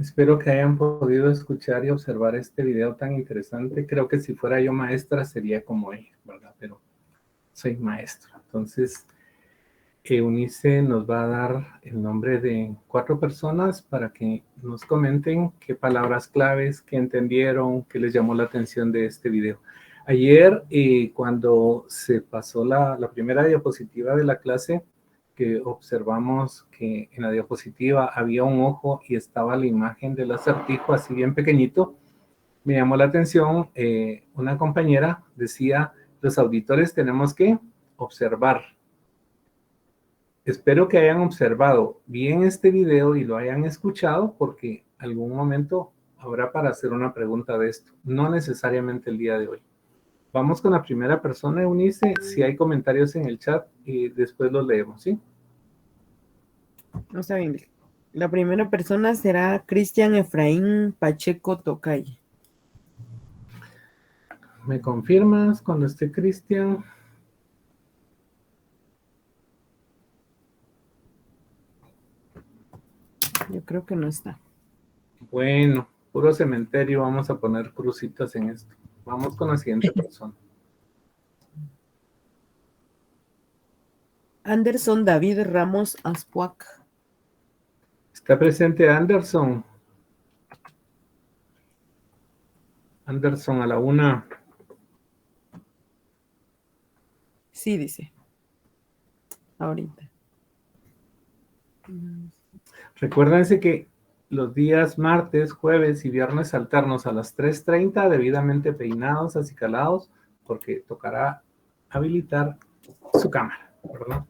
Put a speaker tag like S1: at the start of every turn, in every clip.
S1: Espero que hayan podido escuchar y observar este video tan interesante. Creo que si fuera yo maestra sería como ella, ¿verdad? Pero soy maestro. Entonces, Eunice nos va a dar el nombre de 4 personas para que nos comenten qué palabras claves, qué entendieron, qué les llamó la atención de este video. Ayer, cuando se pasó la primera diapositiva de la clase, que observamos que en la diapositiva había un ojo y estaba la imagen del acertijo así bien pequeñito, me llamó la atención, una compañera decía, los auditores tenemos que observar. Espero que hayan observado bien este video y lo hayan escuchado, porque algún momento habrá para hacer una pregunta de esto, no necesariamente el día de hoy. Vamos con la primera persona, Eunice. Si hay comentarios en el chat, y después los leemos, ¿sí?
S2: No está bien. La primera persona será Cristian Efraín Pacheco Tocay.
S1: ¿Me confirmas cuando esté Cristian?
S2: Yo creo que no está.
S1: Bueno, puro cementerio, vamos a poner crucitas en esto. Vamos con la siguiente persona.
S2: Anderson David Ramos Aspuac.
S1: ¿Está presente Anderson? Anderson a la 1.
S2: Sí, dice. Ahorita.
S1: Recuérdense que los días martes, jueves y viernes alternos a las 3:30, debidamente peinados, acicalados, porque tocará habilitar su cámara, ¿verdad?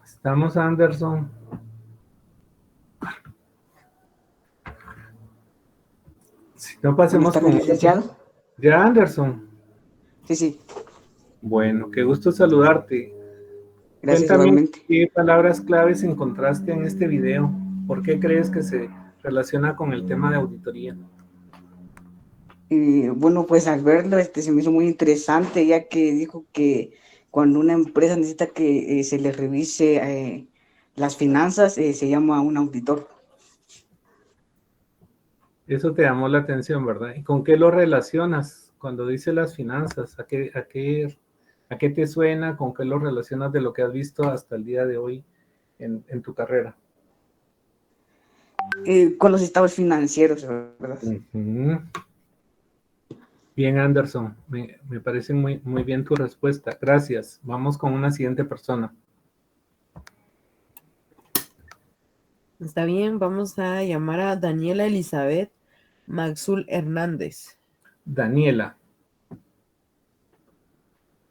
S1: Estamos, Anderson. Si no, pasemos con...
S3: licenciado.
S1: Ya, Anderson.
S3: Sí.
S1: Bueno, qué gusto saludarte.
S3: Gracias
S1: Cuéntame
S3: igualmente.
S1: qué palabras claves encontraste en este video. ¿Por qué crees que se relaciona con el tema de auditoría?
S3: Bueno, pues al verlo, se me hizo muy interesante, ya que dijo que cuando una empresa necesita que se le revise las finanzas, se llama un auditor.
S1: Eso te llamó la atención, ¿verdad? ¿Y con qué lo relacionas cuando dice las finanzas? ¿A qué te suena? ¿Con qué lo relacionas de lo que has visto hasta el día de hoy en tu carrera?
S3: Con los estados financieros, ¿verdad?
S1: Uh-huh. Bien, Anderson, me parece muy, muy bien tu respuesta. Gracias. Vamos con una siguiente persona.
S2: Está bien, vamos a llamar a Daniela Elizabeth Maxul Hernández.
S1: Daniela.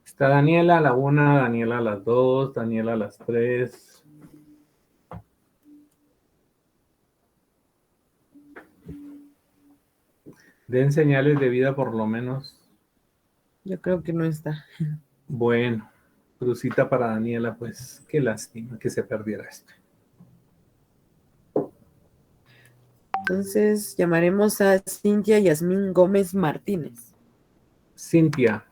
S1: Está Daniela a la 1, Daniela a las 2, Daniela a las 3. Den señales de vida por lo menos.
S2: Yo creo que no está.
S1: Bueno, crucita para Daniela, pues qué lástima que se perdiera esto.
S2: Entonces llamaremos a Cintia Yasmín Gómez Martínez.
S1: Cintia.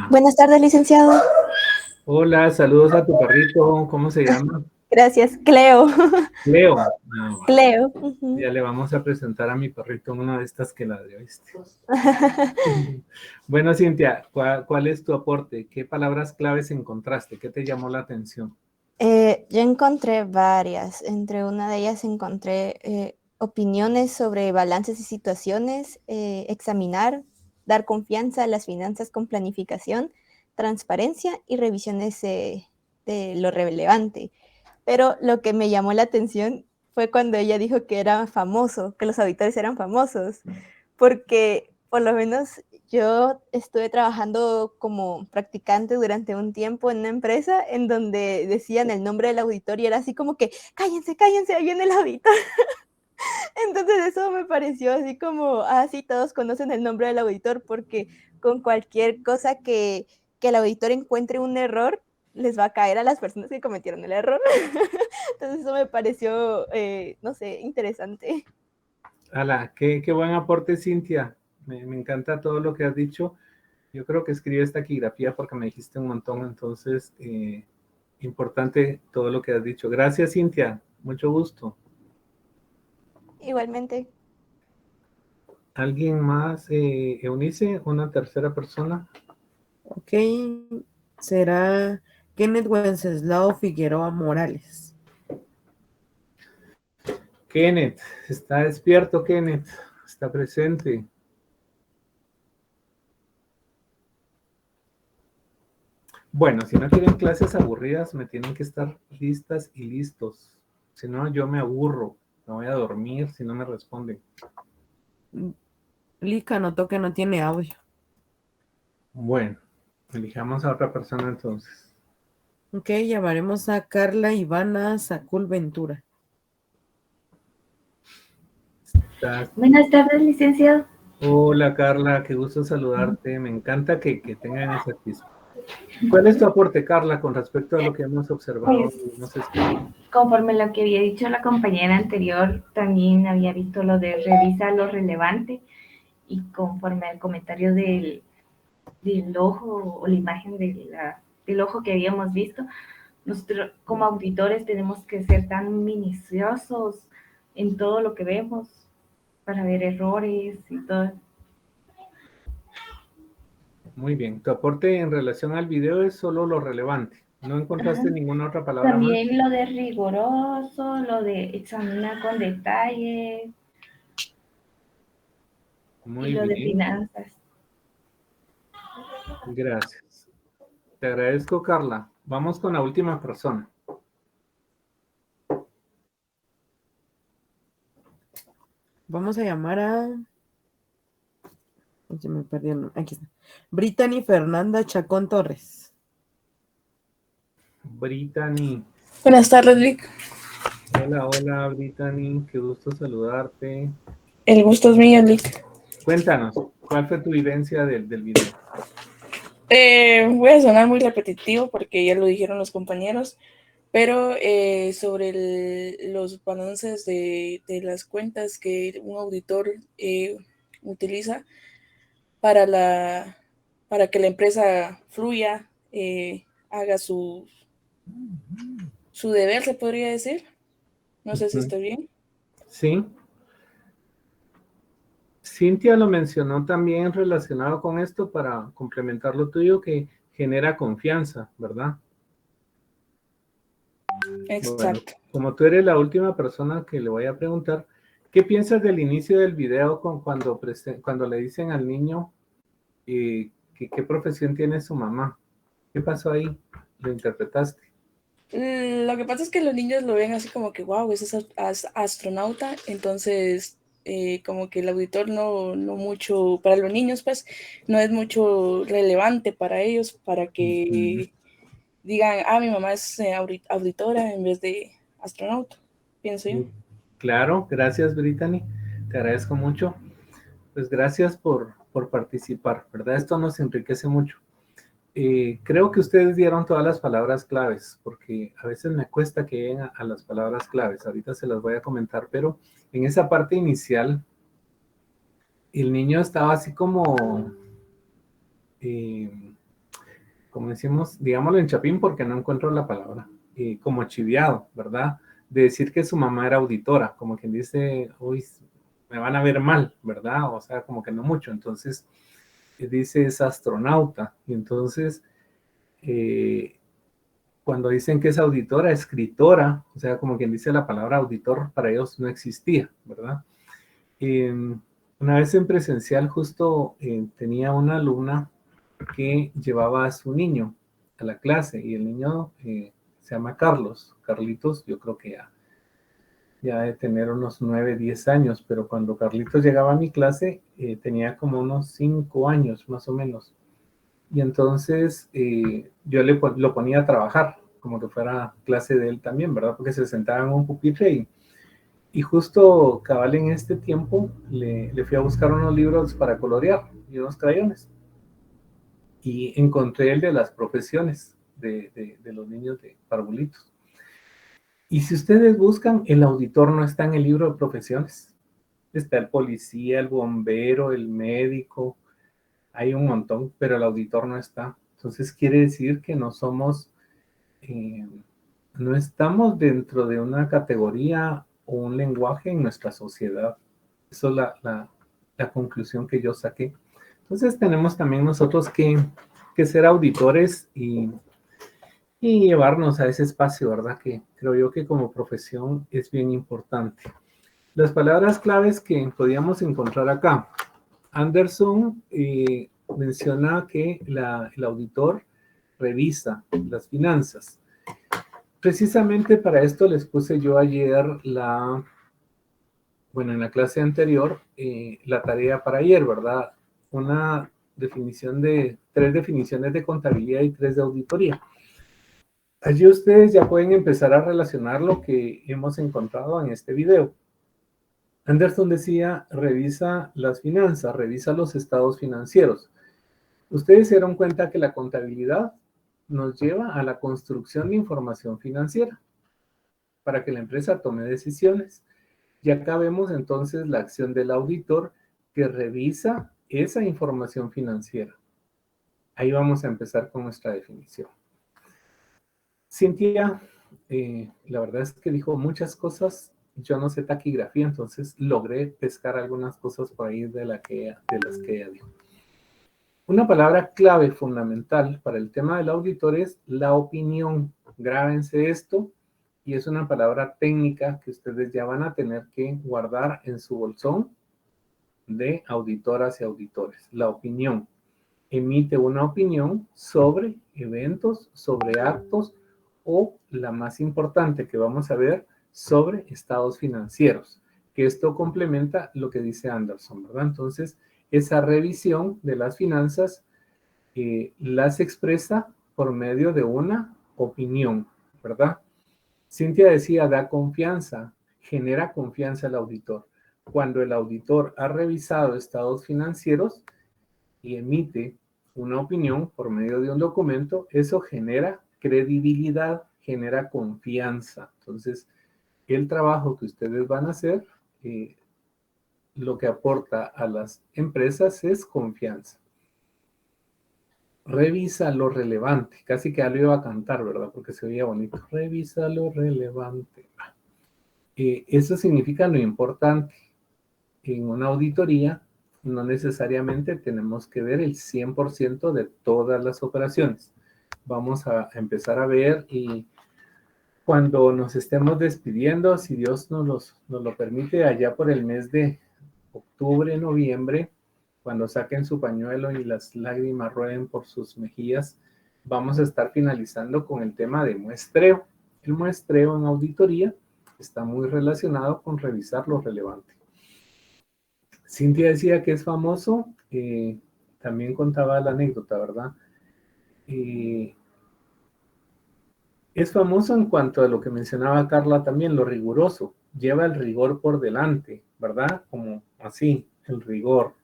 S4: Buenas tardes, licenciado.
S1: Hola, saludos a tu perrito. ¿Cómo se llama?
S4: Gracias, Cleo.
S1: Leo.
S4: Cleo.
S1: Ya le vamos a presentar a mi perrito una de estas que ladrió, ¿viste? Bueno, Cintia, ¿cuál es tu aporte? ¿Qué palabras claves encontraste? ¿Qué te llamó la atención?
S4: Yo encontré varias. Entre una de ellas encontré opiniones sobre balances y situaciones, examinar, dar confianza a las finanzas con planificación, transparencia y revisiones de lo relevante. Pero lo que me llamó la atención fue cuando ella dijo que era famoso, que los auditores eran famosos, porque por lo menos yo estuve trabajando como practicante durante un tiempo en una empresa en donde decían el nombre del auditor y era así como que, cállense, cállense, ahí viene el auditor. Entonces eso me pareció así como, sí, todos conocen el nombre del auditor porque con cualquier cosa que el auditor encuentre un error, les va a caer a las personas que cometieron el error. Entonces eso me pareció, no sé, interesante.
S1: Ala, qué buen aporte, Cintia. Me encanta todo lo que has dicho. Yo creo que escribí esta taquigrafía porque me dijiste un montón, entonces, importante todo lo que has dicho. Gracias, Cintia. Mucho gusto.
S4: Igualmente.
S1: ¿Alguien más, Eunice? ¿Una tercera persona?
S2: Ok, será Kenneth Wenceslao Figueroa Morales.
S1: Kenneth, está despierto, Kenneth. Está presente. Bueno, si no quieren clases aburridas, me tienen que estar listas y listos. Si no, yo me aburro. Me voy a dormir si no me responden.
S2: Lika notó que no tiene audio.
S1: Bueno, elijamos a otra persona entonces.
S2: Ok, llamaremos a Carla Ivana Sacul Ventura.
S5: Buenas tardes, licenciado.
S1: Hola, Carla, qué gusto saludarte. Me encanta que tengan esa chispa. ¿Cuál es tu aporte, Carla, con respecto a lo que hemos observado
S5: Pues,
S1: y hemos escrito?
S5: conforme lo que había dicho la compañera anterior, también había visto lo de revisa lo relevante y conforme al comentario del ojo o la imagen del ojo que habíamos visto, nosotros como auditores tenemos que ser tan minuciosos en todo lo que vemos para ver errores y todo.
S1: Muy bien. Tu aporte en relación al video es solo lo relevante. ¿No encontraste
S5: Ajá.
S1: ninguna otra palabra más?
S5: También lo de riguroso, lo de examinar con detalle y
S1: Muy
S5: lo de
S1: bien.
S5: finanzas.
S1: Gracias. Te agradezco, Carla. Vamos con la última persona.
S2: Vamos a llamar a... Se me perdió el nombre. Aquí está. Brittany Fernanda Chacón Torres.
S1: Brittany.
S6: Buenas tardes, Vic.
S1: Hola, hola, Brittany. Qué gusto saludarte.
S6: El gusto es mío, Vic.
S1: Cuéntanos, ¿cuál fue tu vivencia del video?
S6: Voy a sonar muy repetitivo porque ya lo dijeron los compañeros, pero sobre los balances de las cuentas que un auditor utiliza para que la empresa fluya, haga su deber, se podría decir. No sé si estoy bien.
S1: Sí. Cintia lo mencionó también relacionado con esto para complementar lo tuyo, que genera confianza, ¿verdad?
S6: Exacto.
S1: Bueno, como tú eres la última persona que le voy a preguntar, ¿qué piensas del inicio del video cuando le dicen al niño qué profesión tiene su mamá? ¿Qué pasó ahí? ¿Lo interpretaste?
S6: Lo que pasa es que los niños lo ven así como que, wow, ese es astronauta, entonces como que el auditor no mucho, para los niños pues, no es mucho relevante para ellos, para que digan, mi mamá es auditora en vez de astronauta, pienso yo.
S1: Claro, gracias, Brittany, te agradezco mucho. Pues gracias por participar, ¿verdad? Esto nos enriquece mucho. Creo que ustedes dieron todas las palabras claves, porque a veces me cuesta que lleguen a las palabras claves. Ahorita se las voy a comentar, pero en esa parte inicial, el niño estaba así como decimos, digámoslo en chapín porque no encuentro la palabra, como chiviado, ¿verdad? De decir que su mamá era auditora, como quien dice, uy, me van a ver mal, ¿verdad? O sea, como que no mucho. Entonces, dice es astronauta. Y entonces, cuando dicen que es auditora, escritora, o sea, como quien dice la palabra auditor, para ellos no existía, ¿verdad? Una vez en presencial justo tenía una alumna que llevaba a su niño a la clase y el niño se llama Carlitos, yo creo que ya de tener unos 9, 10 años, pero cuando Carlitos llegaba a mi clase tenía como unos 5 años más o menos. Y entonces yo lo ponía a trabajar, como que fuera clase de él también, ¿verdad? Porque se sentaba en un pupitre y justo cabal en este tiempo le fui a buscar unos libros para colorear y unos crayones. Y encontré el de las profesiones de los niños de parvulitos. Y si ustedes buscan, el auditor no está en el libro de profesiones. Está el policía, el bombero, el médico, hay un montón, pero el auditor no está. Entonces quiere decir que no somos, no estamos dentro de una categoría o un lenguaje en nuestra sociedad. Eso es la conclusión que yo saqué. Entonces tenemos también nosotros que ser auditores y llevarnos a ese espacio, ¿verdad? Que creo yo que como profesión es bien importante. Las palabras claves que podíamos encontrar acá. Anderson menciona que el auditor revisa las finanzas. Precisamente para esto les puse yo ayer en la clase anterior, la tarea para ayer, ¿verdad? Una definición de 3 definiciones de contabilidad y 3 de auditoría. Allí ustedes ya pueden empezar a relacionar lo que hemos encontrado en este video. Anderson decía, revisa las finanzas, revisa los estados financieros. Ustedes se dieron cuenta que la contabilidad nos lleva a la construcción de información financiera para que la empresa tome decisiones. Y acá vemos entonces la acción del auditor que revisa esa información financiera. Ahí vamos a empezar con nuestra definición. Cintia, la verdad es que dijo muchas cosas. Yo no sé taquigrafía, entonces logré pescar algunas cosas por ahí de las que ella dijo. Una palabra clave fundamental para el tema del auditor es la opinión. Grábense esto, y es una palabra técnica que ustedes ya van a tener que guardar en su bolsón de auditoras y auditores. La opinión. Emite una opinión sobre eventos, sobre actos, o la más importante que vamos a ver, sobre estados financieros, que esto complementa lo que dice Anderson, ¿verdad? Entonces, esa revisión de las finanzas las expresa por medio de una opinión, ¿verdad? Cintia decía, da confianza, genera confianza al auditor. Cuando el auditor ha revisado estados financieros y emite una opinión por medio de un documento, eso genera credibilidad, genera confianza. Entonces, el trabajo que ustedes van a hacer, lo que aporta a las empresas es confianza. Revisa lo relevante. Casi que ya lo iba a cantar, ¿verdad? Porque se veía bonito. Revisa lo relevante. Eso significa lo importante. En una auditoría no necesariamente tenemos que ver el 100% de todas las operaciones. Vamos a empezar a ver, y cuando nos estemos despidiendo, si Dios nos lo permite, allá por el mes de octubre, noviembre, cuando saquen su pañuelo y las lágrimas rueden por sus mejillas, vamos a estar finalizando con el tema de muestreo. El muestreo en auditoría está muy relacionado con revisar lo relevante. Cintia decía que es famoso, también contaba la anécdota, ¿verdad? Es famoso en cuanto a lo que mencionaba Carla también, lo riguroso. Lleva el rigor por delante, ¿verdad? Como así, el rigor.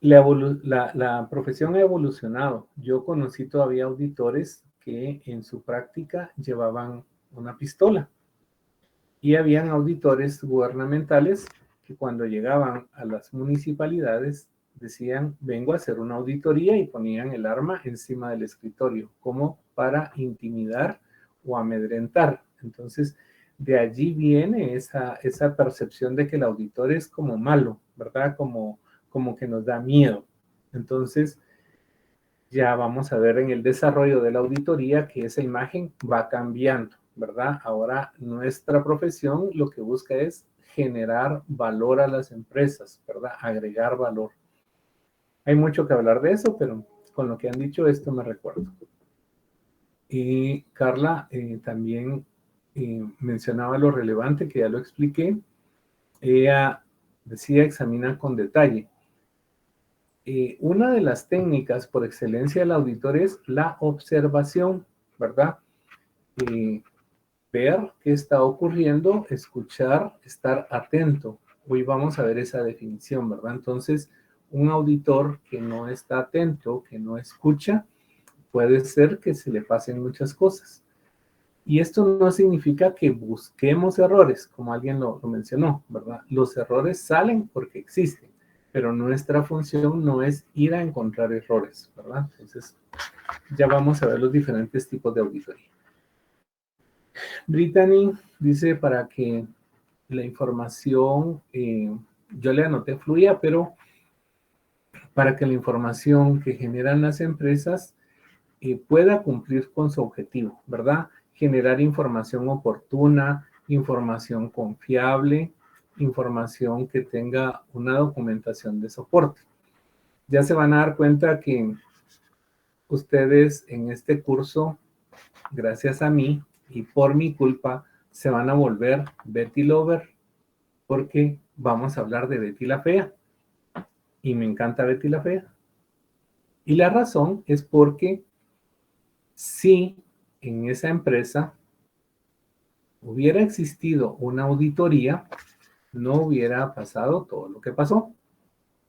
S1: La profesión ha evolucionado. Yo conocí todavía auditores que en su práctica llevaban una pistola. Y habían auditores gubernamentales que cuando llegaban a las municipalidades decían, vengo a hacer una auditoría, y ponían el arma encima del escritorio, como para intimidar o amedrentar. Entonces, de allí viene esa percepción de que el auditor es como malo, ¿verdad? Como que nos da miedo. Entonces, ya vamos a ver en el desarrollo de la auditoría que esa imagen va cambiando, ¿verdad? Ahora nuestra profesión lo que busca es generar valor a las empresas, ¿verdad? Agregar valor. Hay mucho que hablar de eso, pero con lo que han dicho esto me recuerdo. Y Carla también mencionaba lo relevante, que ya lo expliqué. Ella decía, examina con detalle. Una de las técnicas por excelencia del auditor es la observación, ¿verdad? Ver qué está ocurriendo, escuchar, estar atento. Hoy vamos a ver esa definición, ¿verdad? Entonces, un auditor que no está atento, que no escucha, puede ser que se le pasen muchas cosas. Y esto no significa que busquemos errores, como alguien lo mencionó, ¿verdad? Los errores salen porque existen. pero nuestra función no es ir a encontrar errores, ¿verdad? Entonces, ya vamos a ver los diferentes tipos de auditoría. Brittany dice para que la información, yo le anoté fluya, pero para que la información que generan las empresas pueda cumplir con su objetivo, ¿verdad? Generar información oportuna, información confiable, información que tenga una documentación de soporte. Ya se van a dar cuenta que ustedes en este curso, gracias a mí y por mi culpa, se van a volver Betty Lover, porque vamos a hablar de Betty la Fea. Y me encanta Betty la Fea. Y la razón es porque si en esa empresa hubiera existido una auditoría, no hubiera pasado todo lo que pasó.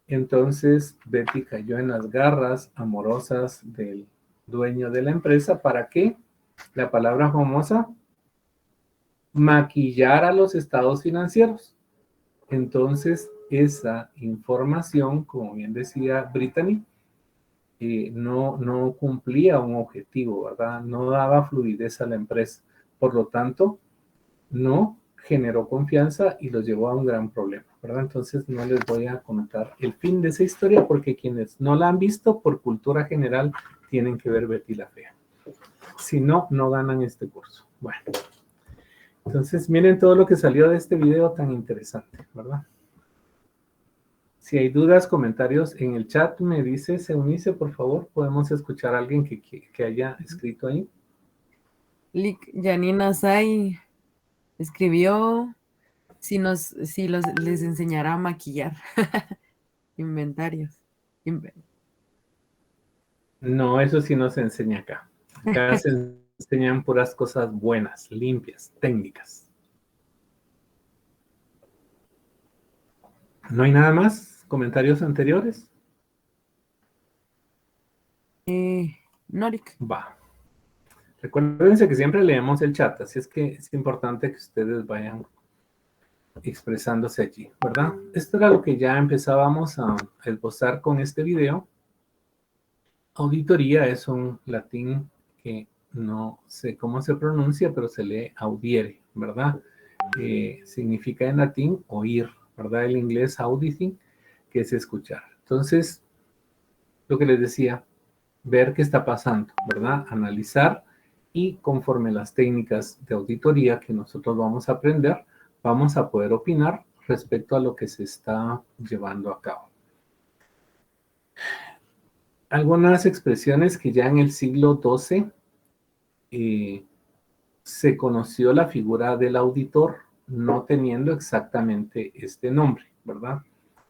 S1: Entonces Betty cayó en las garras amorosas del dueño de la empresa. ¿Para qué? La palabra famosa, maquillar a los estados financieros. Entonces esa información, como bien decía Brittany, no cumplía un objetivo, ¿verdad? No daba fluidez a la empresa. Por lo tanto, no generó confianza y los llevó a un gran problema, ¿verdad? Entonces no les voy a contar el fin de esa historia porque quienes no la han visto por cultura general tienen que ver Betty la Fea. Si no, no ganan este curso. Bueno, entonces miren todo lo que salió de este video tan interesante, ¿verdad? Si hay dudas, comentarios en el chat, me dice Eunice, por favor, podemos escuchar a alguien que haya escrito ahí.
S2: Janina Sai escribió les enseñará a maquillar. Inventarios.
S1: No, eso sí no se enseña acá. Acá se enseñan puras cosas buenas, limpias, técnicas. ¿No hay nada más? ¿Comentarios anteriores?
S2: Norik.
S1: Va. Recuérdense que siempre leemos el chat, así es que es importante que ustedes vayan expresándose allí, ¿verdad? Esto era lo que ya empezábamos a esbozar con este video. Auditoría es un latín que no sé cómo se pronuncia, pero se lee audiere, ¿verdad? Significa en latín oír, ¿verdad? El inglés auditing, que es escuchar. Entonces, lo que les decía, ver qué está pasando, ¿verdad? Analizar y conforme las técnicas de auditoría que nosotros vamos a aprender, vamos a poder opinar respecto a lo que se está llevando a cabo. Algunas expresiones que ya en el siglo XII se conoció la figura del auditor, no teniendo exactamente este nombre, ¿verdad?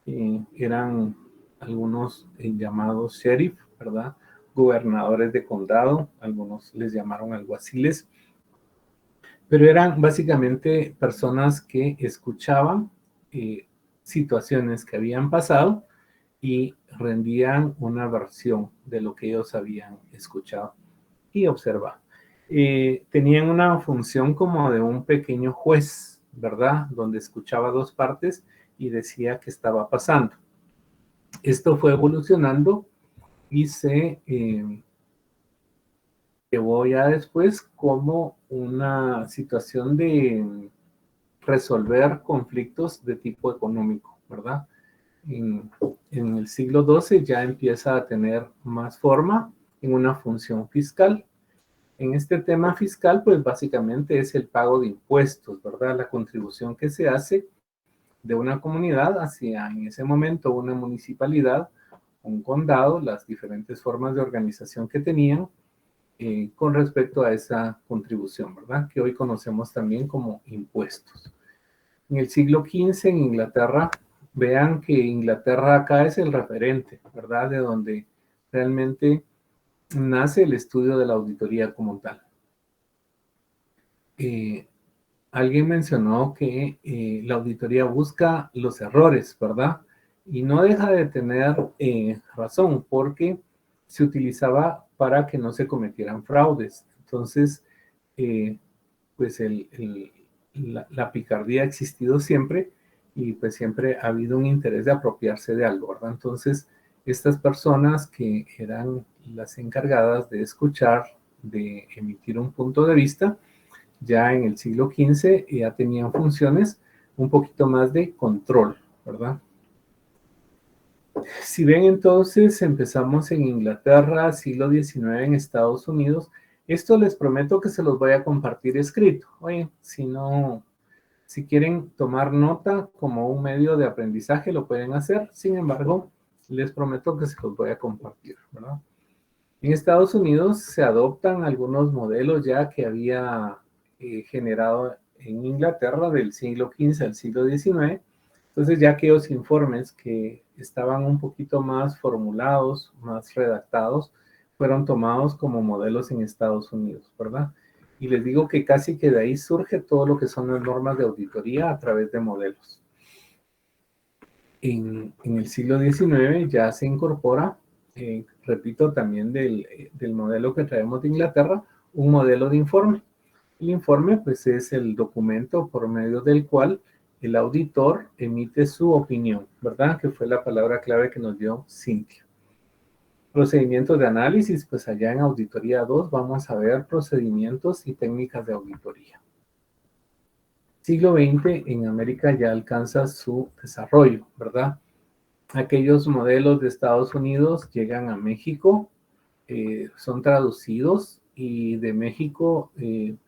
S1: Eran algunos llamados sheriff, ¿verdad? Gobernadores de condado, algunos les llamaron alguaciles, pero eran básicamente personas que escuchaban situaciones que habían pasado y rendían una versión de lo que ellos habían escuchado y observado. Tenían una función como de un pequeño juez, ¿verdad? Donde escuchaba dos partes y decía qué estaba pasando. Esto fue evolucionando y se llevó ya después como una situación de resolver conflictos de tipo económico, ¿verdad? En el siglo XII ya empieza a tener más forma en una función fiscal. En este tema fiscal, pues básicamente es el pago de impuestos, ¿verdad? La contribución que se hace de una comunidad hacia, en ese momento, una municipalidad, un condado, las diferentes formas de organización que tenían con respecto a esa contribución, ¿verdad? Que hoy conocemos también como impuestos. En el siglo XV en Inglaterra, vean que Inglaterra acá es el referente, ¿verdad? De donde realmente nace el estudio de la auditoría como tal. Alguien mencionó que la auditoría busca los errores, ¿verdad? Y no deja de tener razón, porque se utilizaba para que no se cometieran fraudes. Entonces, pues la picardía ha existido siempre y pues siempre ha habido un interés de apropiarse de algo, ¿verdad? Entonces, estas personas que eran las encargadas de escuchar, de emitir un punto de vista, ya en el siglo XV ya tenían funciones un poquito más de control, ¿verdad? Si ven entonces, empezamos en Inglaterra, siglo XIX en Estados Unidos. Esto les prometo que se los voy a compartir escrito. Oye, si quieren tomar nota como un medio de aprendizaje, lo pueden hacer. Sin embargo, les prometo que se los voy a compartir, ¿verdad? En Estados Unidos se adoptan algunos modelos ya que había generado en Inglaterra del siglo XV al siglo XIX. Entonces ya aquellos informes que estaban un poquito más formulados, más redactados, fueron tomados como modelos en Estados Unidos, ¿verdad? Y les digo que casi que de ahí surge todo lo que son las normas de auditoría a través de modelos. En el siglo XIX ya se incorpora, repito, también del modelo que traemos de Inglaterra, un modelo de informe. El informe, pues, es el documento por medio del cual el auditor emite su opinión, ¿verdad? Que fue la palabra clave que nos dio Cintia. Procedimientos de análisis, pues allá en Auditoría 2 vamos a ver procedimientos y técnicas de auditoría. Siglo XX en América ya alcanza su desarrollo, ¿verdad? Aquellos modelos de Estados Unidos llegan a México, son traducidos y de México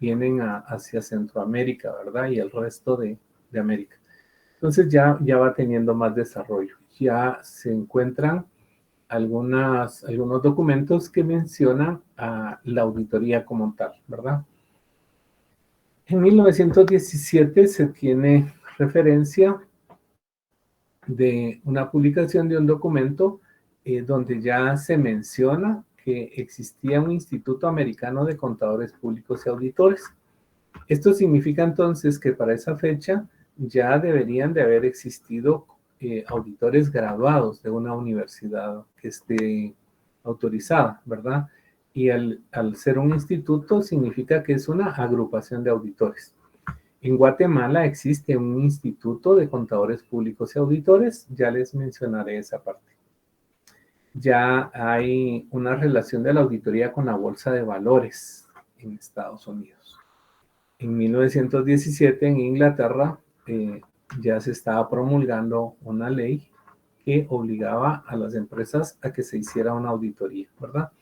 S1: vienen hacia Centroamérica, ¿verdad? Y el resto de América. Entonces ya va teniendo más desarrollo. Ya se encuentran algunos documentos que mencionan a la auditoría como tal, ¿verdad? En 1917 se tiene referencia de una publicación de un documento donde ya se menciona que existía un Instituto Americano de Contadores Públicos y Auditores. Esto significa entonces que para esa fecha ya deberían de haber existido auditores graduados de una universidad que esté autorizada, ¿verdad? Y al ser un instituto significa que es una agrupación de auditores. En Guatemala existe un instituto de contadores públicos y auditores, ya les mencionaré esa parte. Ya hay una relación de la auditoría con la Bolsa de Valores en Estados Unidos. En 1917 en Inglaterra ya se estaba promulgando una ley que obligaba a las empresas a que se hiciera una auditoría, ¿verdad?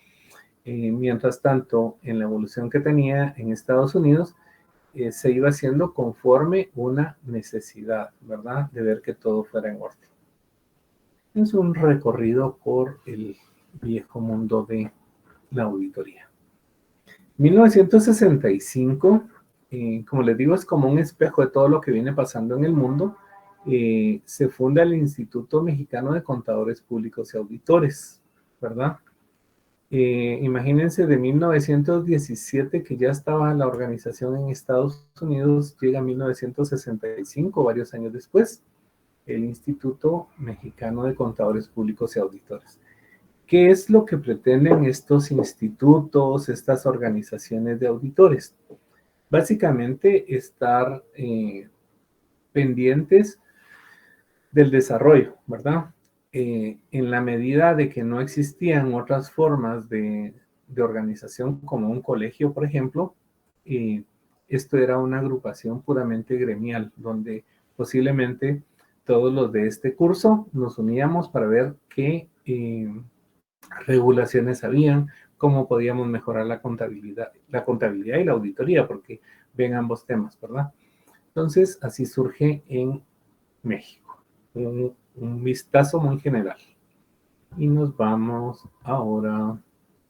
S1: Mientras tanto, en la evolución que tenía en Estados Unidos, se iba haciendo conforme una necesidad, ¿verdad? De ver que todo fuera en orden. Es un recorrido por el viejo mundo de la auditoría. 1965, como les digo, es como un espejo de todo lo que viene pasando en el mundo. Se funda el Instituto Mexicano de Contadores Públicos y Auditores, ¿verdad? Imagínense, de 1917 que ya estaba la organización en Estados Unidos, llega 1965, varios años después, el Instituto Mexicano de Contadores Públicos y Auditores. ¿Qué es lo que pretenden estos institutos, estas organizaciones de auditores? Básicamente estar pendientes del desarrollo, ¿verdad? En la medida de que no existían otras formas de organización como un colegio, por ejemplo, esto era una agrupación puramente gremial, donde posiblemente todos los de este curso nos uníamos para ver qué regulaciones habían, cómo podíamos mejorar la contabilidad y la auditoría, porque ven ambos temas, ¿verdad? Entonces, así surge en México. Un vistazo muy general. Y nos vamos ahora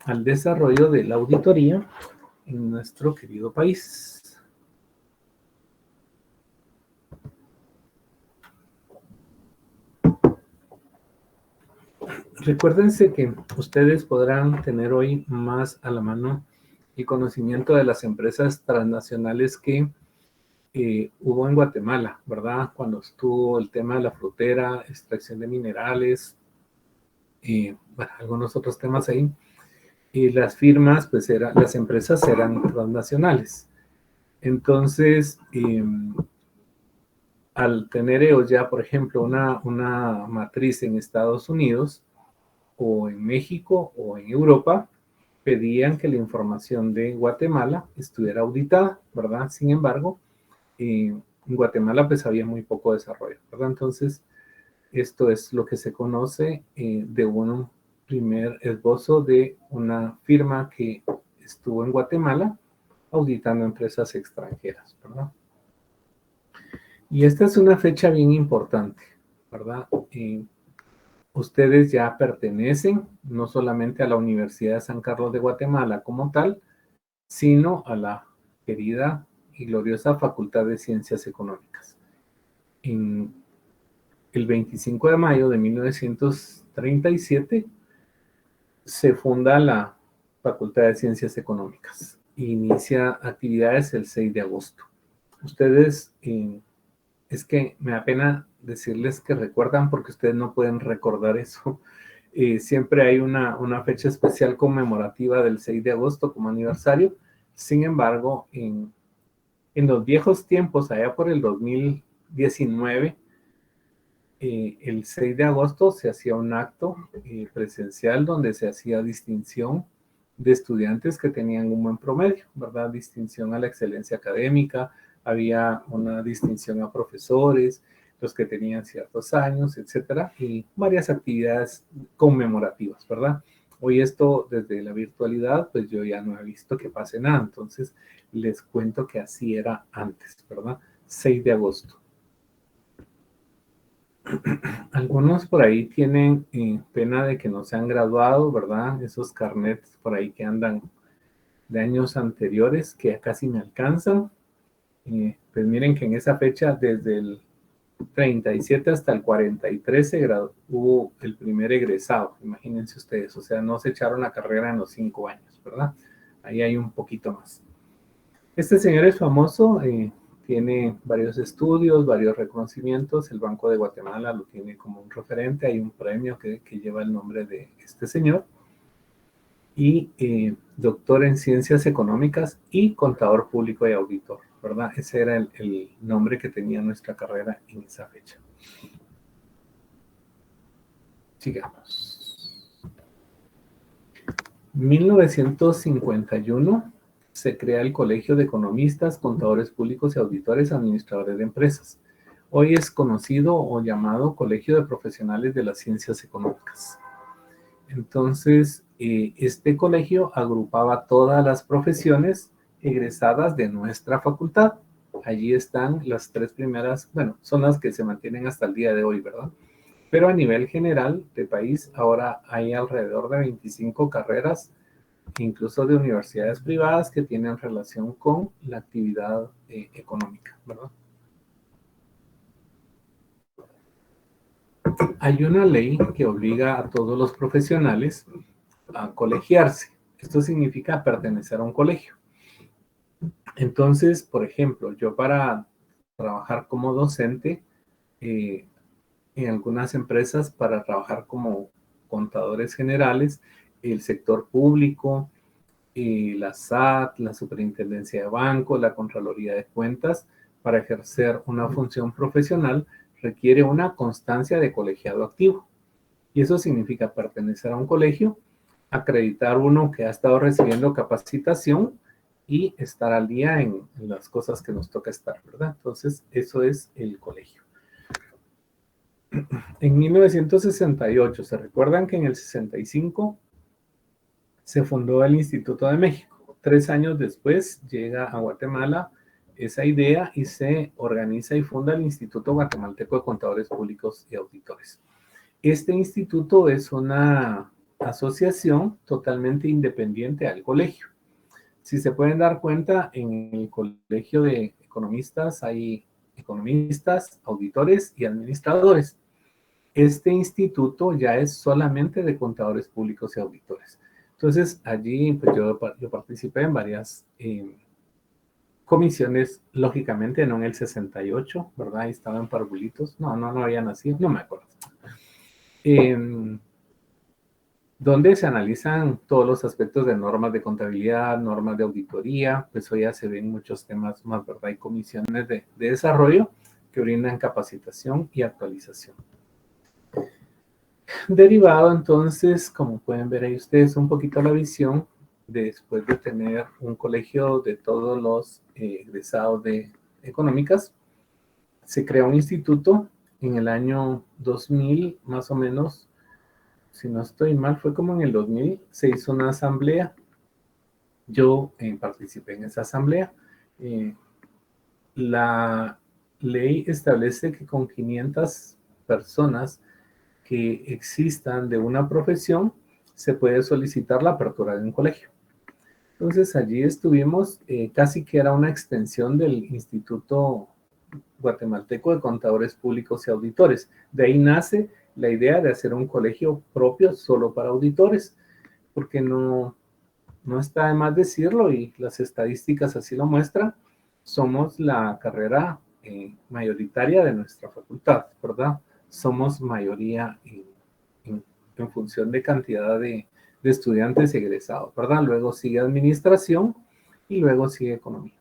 S1: al desarrollo de la auditoría en nuestro querido país. Recuérdense que ustedes podrán tener hoy más a la mano el conocimiento de las empresas transnacionales que hubo en Guatemala, ¿verdad? Cuando estuvo el tema de la frutera, extracción de minerales, bueno, algunos otros temas ahí. Y las firmas, pues las empresas eran transnacionales. Entonces, al tener ellos ya, por ejemplo, una matriz en Estados Unidos o en México o en Europa, pedían que la información de Guatemala estuviera auditada, ¿verdad? Sin embargo, en Guatemala pues había muy poco desarrollo, ¿verdad? Entonces, esto es lo que se conoce de un primer esbozo de una firma que estuvo en Guatemala auditando empresas extranjeras, ¿verdad? Y esta es una fecha bien importante, ¿verdad? Ustedes ya pertenecen no solamente a la Universidad de San Carlos de Guatemala como tal, sino a la querida y gloriosa Facultad de Ciencias Económicas. En el 25 de mayo de 1937 se funda la Facultad de Ciencias Económicas. Inicia actividades el 6 de agosto. Ustedes, es que me da pena decirles que recuerdan porque ustedes no pueden recordar eso. Siempre hay una fecha especial conmemorativa del 6 de agosto como aniversario. Sin embargo, en los viejos tiempos, allá por el 2019, el 6 de agosto se hacía un acto presencial donde se hacía distinción de estudiantes que tenían un buen promedio, ¿verdad? Distinción a la excelencia académica, había una distinción a profesores, los que tenían ciertos años, etcétera, y varias actividades conmemorativas, ¿verdad? Hoy esto, desde la virtualidad, pues yo ya no he visto que pase nada, entonces les cuento que así era antes, ¿verdad? 6 de agosto. Algunos por ahí tienen pena de que no se han graduado, ¿verdad? Esos carnets por ahí que andan de años anteriores, que ya casi me alcanzan. Pues miren que en esa fecha, desde el 37 hasta el 43 hubo el primer egresado, imagínense ustedes, o sea, no se echaron la carrera en los 5 años, ¿verdad? Ahí hay un poquito más. Este señor es famoso, tiene varios estudios, varios reconocimientos, el Banco de Guatemala lo tiene como un referente, hay un premio que lleva el nombre de este señor, y doctor en Ciencias Económicas y contador público y auditor, ¿verdad? Ese era el nombre que tenía nuestra carrera en esa fecha. Sigamos. 1951 se crea el Colegio de Economistas, Contadores Públicos y Auditores Administradores de Empresas. Hoy es conocido o llamado Colegio de Profesionales de las Ciencias Económicas. Entonces, este colegio agrupaba todas las profesiones egresadas de nuestra facultad. Allí están las 3 primeras, bueno, son las que se mantienen hasta el día de hoy, ¿verdad? Pero a nivel general de país, ahora hay alrededor de 25 carreras, incluso de universidades privadas que tienen relación con la actividad económica, ¿verdad? Hay una ley que obliga a todos los profesionales a colegiarse. Esto significa pertenecer a un colegio. Entonces, por ejemplo, yo para trabajar como docente en algunas empresas, para trabajar como contadores generales, el sector público, la SAT, la Superintendencia de Banco, la Contraloría de Cuentas, para ejercer una función profesional requiere una constancia de colegiado activo. Y eso significa pertenecer a un colegio, acreditar uno que ha estado recibiendo capacitación y estar al día en las cosas que nos toca estar, ¿verdad? Entonces, eso es el colegio. En 1968, ¿se recuerdan que en el 65 se fundó el Instituto de México? 3 años después llega a Guatemala esa idea y se organiza y funda el Instituto Guatemalteco de Contadores Públicos y Auditores. Este instituto es una asociación totalmente independiente al colegio. Si se pueden dar cuenta, en el colegio de economistas hay economistas, auditores y administradores. Este instituto ya es solamente de contadores públicos y auditores. Entonces, allí pues yo participé en varias comisiones, lógicamente no en el 68, ¿verdad? Ahí estaba en Parvulitos. No había nacido, no me acuerdo. Donde se analizan todos los aspectos de normas de contabilidad, normas de auditoría, pues hoy ya se ven muchos temas más, ¿verdad? Y comisiones de desarrollo que brindan capacitación y actualización. Derivado entonces, como pueden ver ahí ustedes, un poquito la visión, después de tener un colegio de todos los egresados de económicas, se crea un instituto en el año 2000, más o menos, si no estoy mal, fue como en el 2000, se hizo una asamblea. Yo participé en esa asamblea. La ley establece que con 500 personas que existan de una profesión, se puede solicitar la apertura de un colegio. Entonces allí estuvimos, casi que era una extensión del Instituto Guatemalteco de Contadores Públicos y Auditores. De ahí nace la idea de hacer un colegio propio solo para auditores, porque no está de más decirlo y las estadísticas así lo muestran, somos la carrera mayoritaria de nuestra facultad, ¿verdad? Somos mayoría en función de cantidad de estudiantes egresados, ¿verdad? Luego sigue administración y luego sigue economía.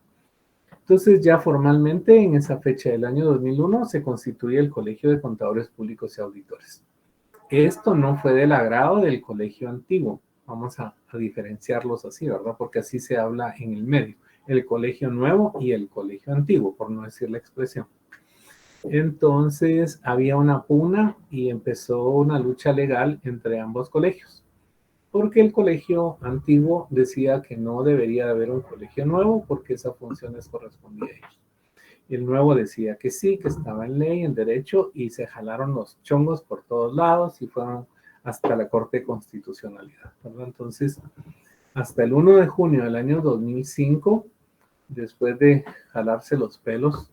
S1: Entonces ya formalmente en esa fecha del año 2001 se constituye el Colegio de Contadores Públicos y Auditores. Esto no fue del agrado del colegio antiguo. Vamos a diferenciarlos así, ¿verdad? Porque así se habla en el medio. El colegio nuevo y el colegio antiguo, por no decir la expresión. Entonces había una pugna y empezó una lucha legal entre ambos colegios. Porque el colegio antiguo decía que no debería de haber un colegio nuevo porque esa función les correspondía a ellos. El nuevo decía que sí, que estaba en ley, en derecho, y se jalaron los chongos por todos lados y fueron hasta la Corte de Constitucionalidad, ¿verdad? Entonces, hasta el 1 de junio del año 2005, después de jalarse los pelos,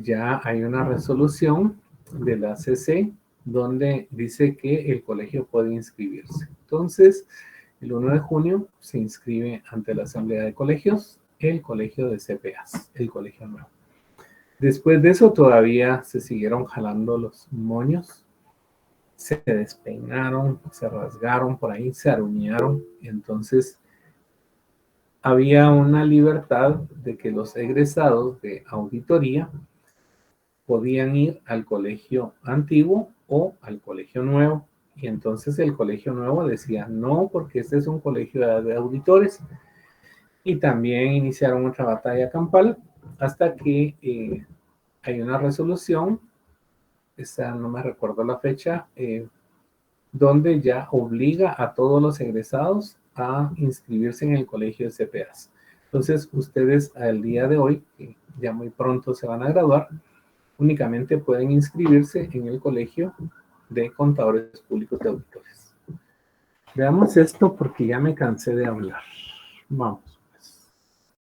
S1: ya hay una resolución de la CC donde dice que el colegio puede inscribirse. Entonces, el 1 de junio se inscribe ante la Asamblea de Colegios el colegio de CPAs, el colegio nuevo. Después de eso todavía se siguieron jalando los moños, se despeinaron, se rasgaron por ahí, se aruñaron. Entonces había una libertad de que los egresados de auditoría podían ir al colegio antiguo o al colegio nuevo. Y entonces el colegio nuevo decía no, porque este es un colegio de auditores. Y también iniciaron otra batalla campal hasta que hay una resolución, esa no me recuerdo la fecha, donde ya obliga a todos los egresados a inscribirse en el colegio de CPAs. Entonces, ustedes al día de hoy, que ya muy pronto se van a graduar, únicamente pueden inscribirse en el colegio de contadores públicos y auditores. Veamos esto porque ya me cansé de hablar. Vamos.